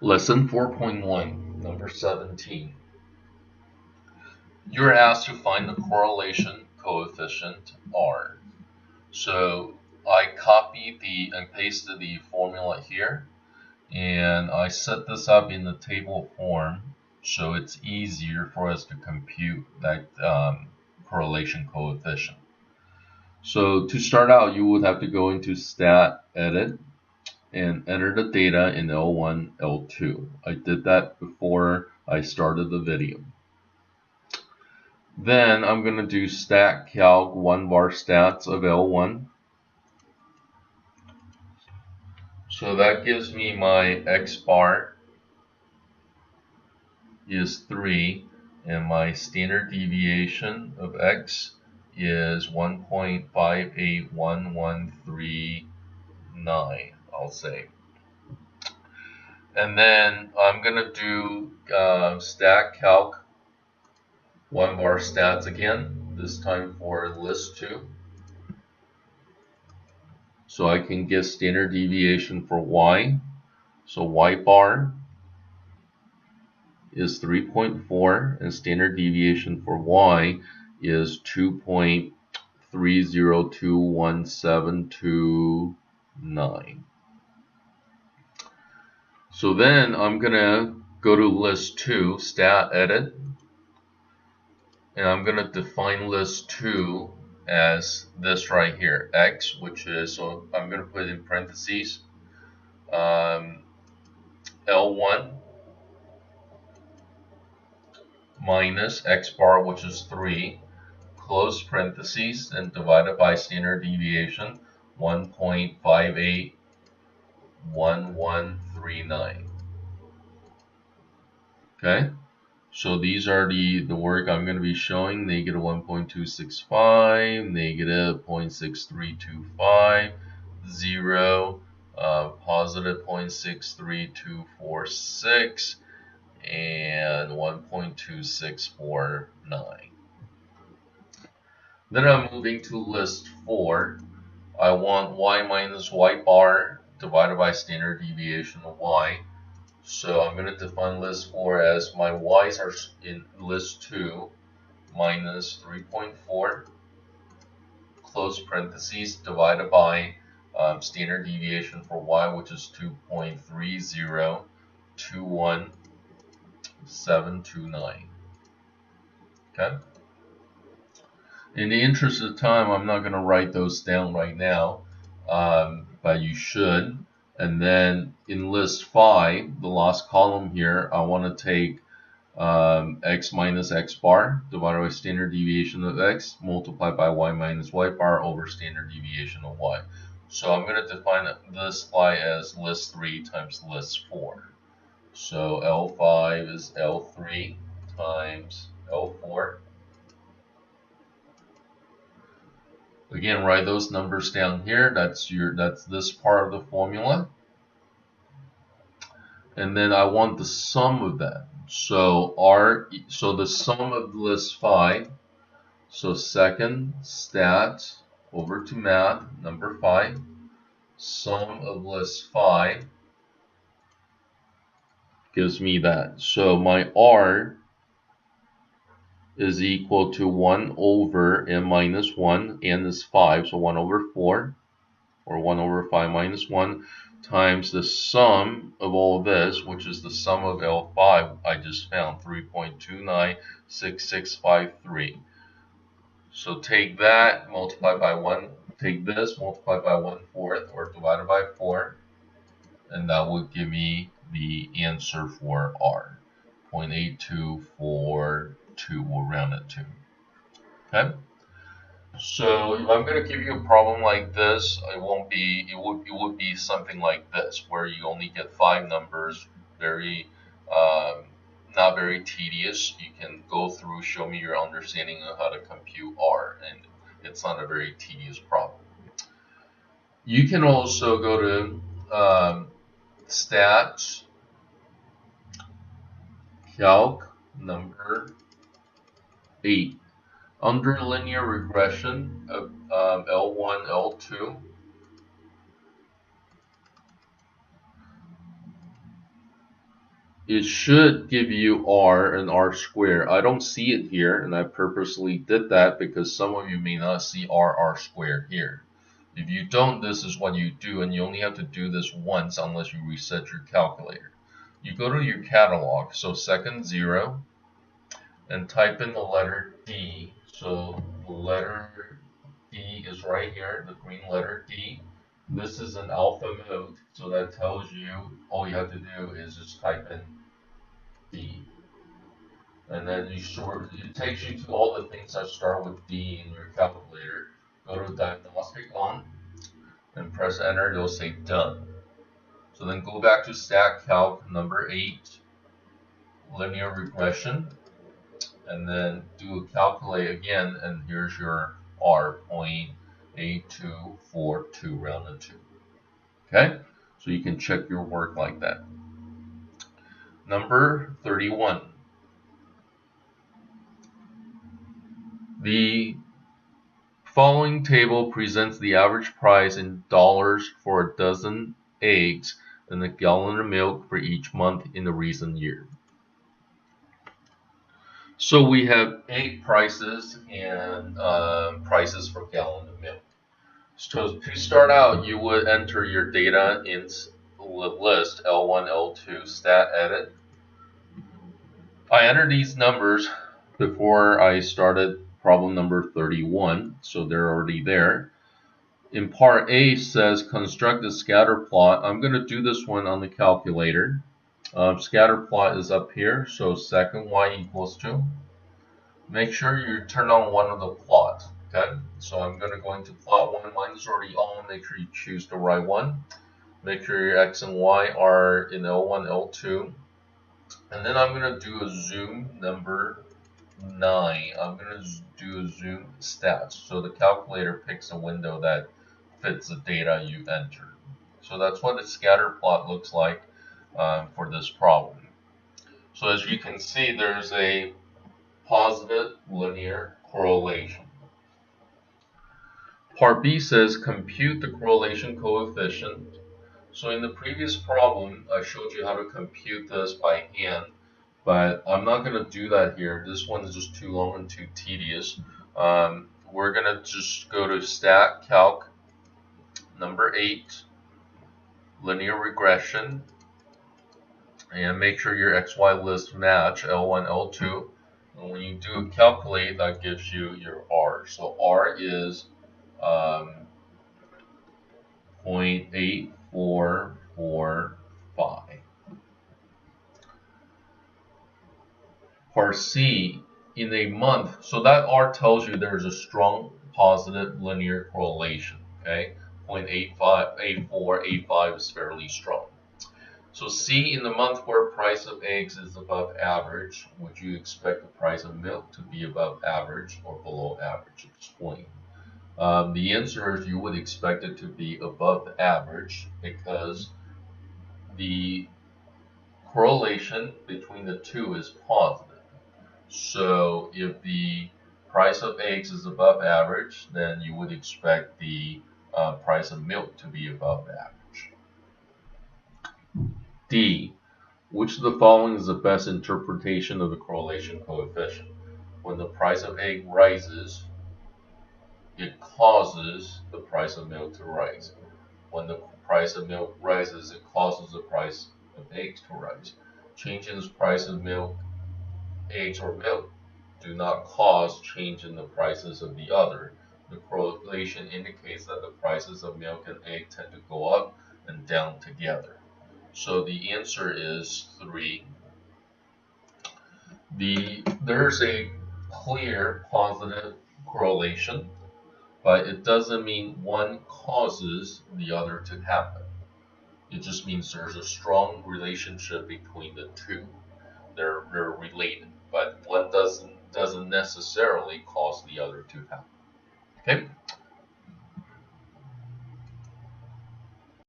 Lesson 4.1, number 17. You're asked to find the correlation coefficient R. So I copied and pasted the formula here, and I set this up in the table form so it's easier for us to compute that correlation coefficient. So to start out, you would have to go into Stat Edit and enter the data in L1, L2. I did that before I started the video. Then I'm going to do stat calc 1 bar stats of L1. So that gives me my X bar is 3 and my standard deviation of X is 1.581139, I'll say. And then I'm going to do stat calc 1 bar stats again, this time for list 2. So I can get standard deviation for Y. So Y bar is 3.4 and standard deviation for Y is 2.3021729. So then I'm going to go to list 2, stat edit, and I'm going to define list 2 as this right here, X, which is, so I'm going to put in parentheses, L1 minus X bar, which is 3, close parentheses, and divided by standard deviation, 1.581139. Okay, so these are the work I'm going to be showing. Negative 1.265, negative 0.6325, 0, positive 0.63246, and 1.2649. Then I'm moving to list 4. I want Y minus Y bar divided by standard deviation of Y. So I'm going to define list 4 as my Y's are in list 2 minus 3.4, close parentheses, divided by standard deviation for Y, which is 2.3021729. Okay. In the interest of time, I'm not going to write those down right now, but you should. And then in list 5, the last column here, I want to take X minus X bar divided by standard deviation of X multiplied by Y minus Y bar over standard deviation of Y. So I'm going to define this Y as list 3 times list 4. So L5 is L3 times L4. Again, write those numbers down here. That's this part of the formula. And then I want the sum of that. So the sum of list 5. So second stat over to math, number 5. Sum of list 5 gives me that. So my R is equal to 1 over n minus 1, n is 5, so 1 over 4, or 1 over 5 minus 1, times the sum of all of this, which is the sum of L5 I just found, 3.296653. So take that, multiply by 1, take this, multiply by 1/4, or divided by 4, and that would give me the answer for R, 0.8242, we'll round it to. Okay? So if I'm going to give you a problem like this, it would be something like this, where you only get 5 numbers, not very tedious. You can go through, show me your understanding of how to compute R, and it's not a very tedious problem. You can also go to stats calc number 8. Under linear regression of L1, L2, it should give you r and r squared. I don't see it here, and I purposely did that because some of you may not see r squared here. If you don't, this is what you do, and you only have to do this once unless you reset your calculator. You go to your catalog, so second 0, and type in the letter D. So the letter D is right here, the green letter D. This is an alpha mode, so that tells you all you have to do is just type in D. And then it takes you to all the things that start with D in your calculator. Go to diagnostic on and press enter, you'll say done. So then go back to stat calc number 8, linear regression, and then do a calculate again, and here's your R, 0.8242 rounded to. Okay, so you can check your work like that. Number 31. The following table presents the average price in dollars for a dozen eggs and a gallon of milk for each month in the recent year. So we have egg prices and prices for gallon of milk. So to start out, you would enter your data in the list L1, L2, stat edit. I entered these numbers before I started problem number 31, so they're already there. In part A says construct a scatter plot. I'm going to do this one on the calculator. Scatter plot is up here, so second y equals to. Make sure you turn on one of the plots. Okay, so I'm going to go into plot 1. Mine is already on. Make sure you choose the right one. Make sure your x and y are in L1, L2. And then I'm going to do a zoom number 9. I'm going to do a zoom stats. So the calculator picks a window that fits the data you entered. So that's what a scatter plot looks like for this problem. So as you can see, there's a positive linear correlation. Part B says compute the correlation coefficient. So in the previous problem, I showed you how to compute this by hand, but I'm not going to do that here. This one is just too long and too tedious. We're going to just go to stat calc number 8, linear regression, and make sure your XY list match L1, L2. And when you do calculate, that gives you your R. So R is 0.8445. Part C, in a month, so that R tells you there's a strong positive linear correlation. Okay, 0.8485 is fairly strong. So C, in the month where price of eggs is above average, would you expect the price of milk to be above average or below average? Explain. The answer is you would expect it to be above average because the correlation between the two is positive. So if the price of eggs is above average, then you would expect the price of milk to be above average. D. Which of the following is the best interpretation of the correlation coefficient? When the price of egg rises, it causes the price of milk to rise. When the price of milk rises, it causes the price of eggs to rise. Changes in the price of milk, eggs, or milk do not cause change in the prices of the other. The correlation indicates that the prices of milk and egg tend to go up and down together. So the answer is 3. There's a clear positive correlation, but it doesn't mean one causes the other to happen. It just means there's a strong relationship between the two. They're related, but one doesn't necessarily cause the other to happen. Okay,